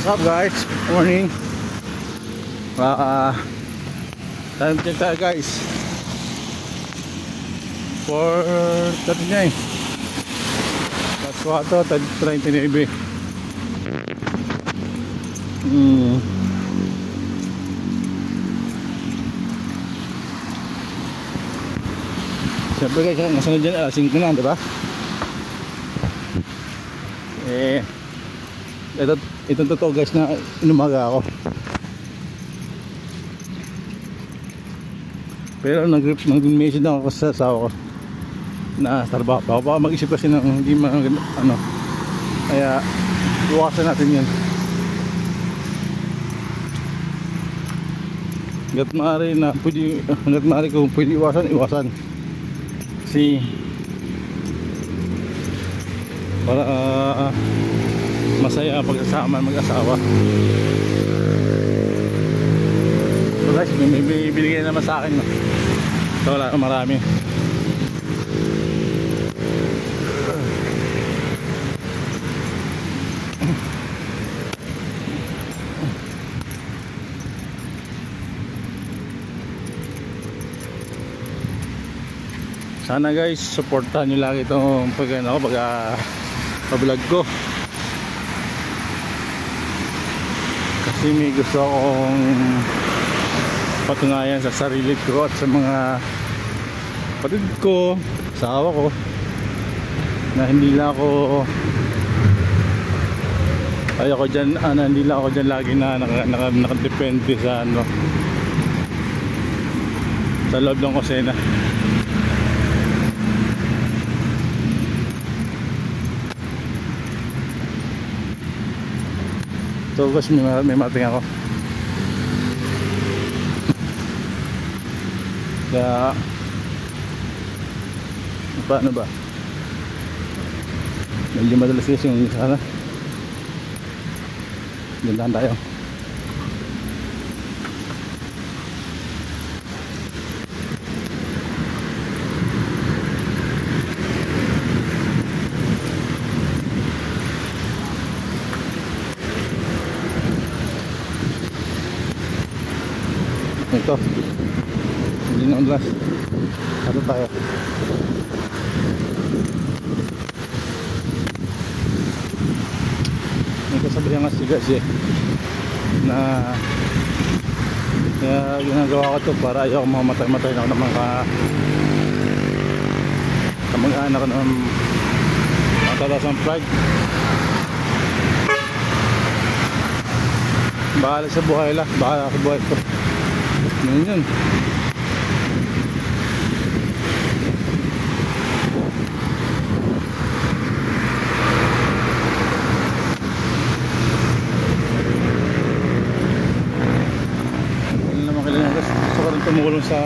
What's up guys? Morning. Time check tayo guys. 4:39. That's water 39. Siyempre guys, nasunod dyan alas 5 na, diba? Itong totoo guys na inumaga ako. Pero nag-message na ako sa asawa ko na trabaho pa ako. Baka mag-isip kasi ng hindi ano. Kaya iwasan natin yan. Hanggat maaari kung pwede iwasan. Kasi para masaya ang pagsasama mag-asawa. So guys, may bibigyan naman sa akin, no? So wala, marami. Sana guys, supportahan nyo lagi itong pag-vlog ko. Kasi may gusto akong patunayan sa sarili ko at sa mga kapatid ko, asawa ko, na hindi lang ako hindi lang ako dyan lagi na nakadepende sa sa loob ng kusina. So guys, may mating ako. Kaya paano ba? Medyo madalas kasi yung sana. Gandahan tayo. Ito hindi na unlas. Ano tayo? May kasabihan nga sigas na kaya ginagawa ko to para ayaw mamatay na ako ng mga kamag-anak ng matalas ang flag. Bahala sa buhay lang, bahala sa buhay ko. Yun. Ano naman kailangan guys, gusto ko rin tumulong sa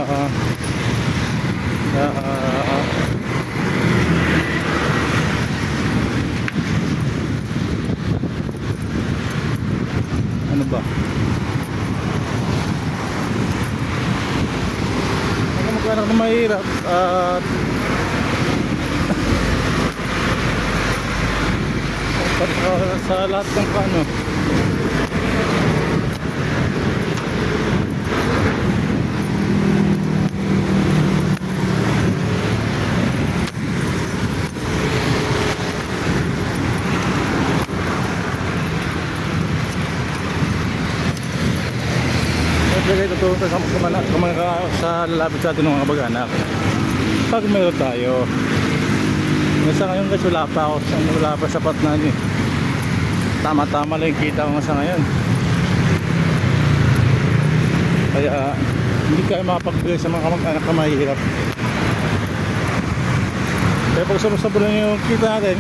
ano ba? Anak na mahirap at sa lahat ng paano ito sa lalapit sa atin ng mga kamag-anak pag meron tayo. Sa ngayon guys, wala pa sapat na tama-tama lang yung kita ko sa ngayon, kaya hindi kayo makapagbigay sa mga kamag-anak na mahirap. Kaya pag sabon yung kita natin,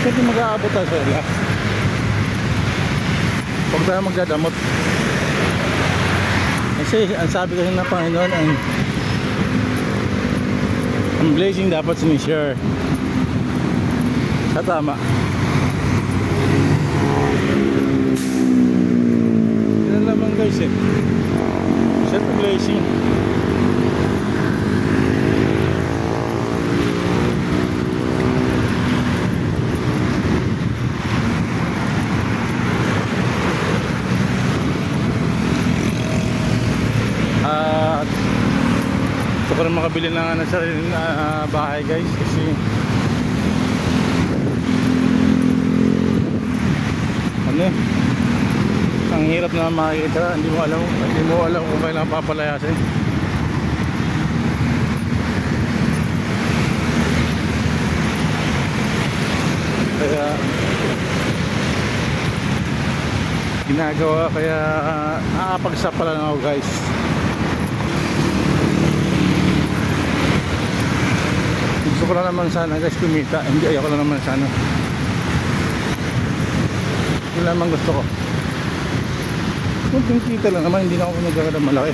hindi mag-aabot tayo sa ila. Huwag tayo magdadamot. Kasi ang sabi kasi ng Panginoon, ang blessing dapat sinishare. Sa tama. Yan naman guys share the blessing. makabili ng sariling bahay guys, kasi ano eh, ang hirap na makikita, hindi mo alam kung kailan papalayasin. Kaya ginagawa, kaya nakakapagsapa lang ako guys. Gusto ko lang naman sana guys kumita, hindi, ayoko lang naman sana. Yun naman gusto ko. Kunting kita lang naman, hindi na ako nagkakadang malaki.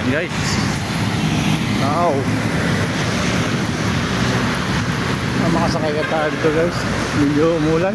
Guys, wow, makasakay ka tayo dito guys, medyo umulan.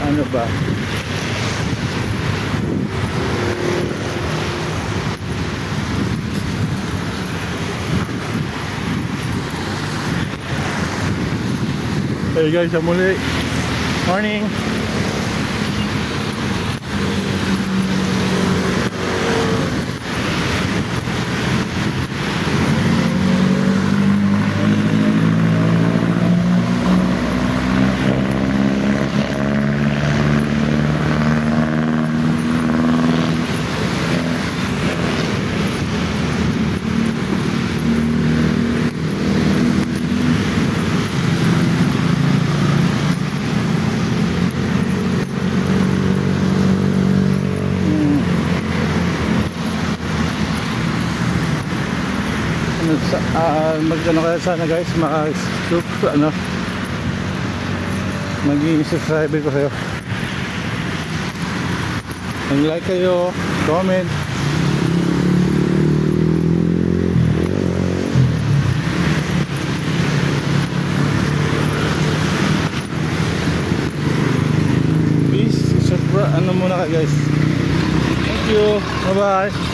Ano ba? Hey guys, muli. Morning. Magano kaya sana guys, maging subscriber ko kayo, mag-like kayo, comment. Please subscribe, ano muna ka guys. Thank you, bye bye.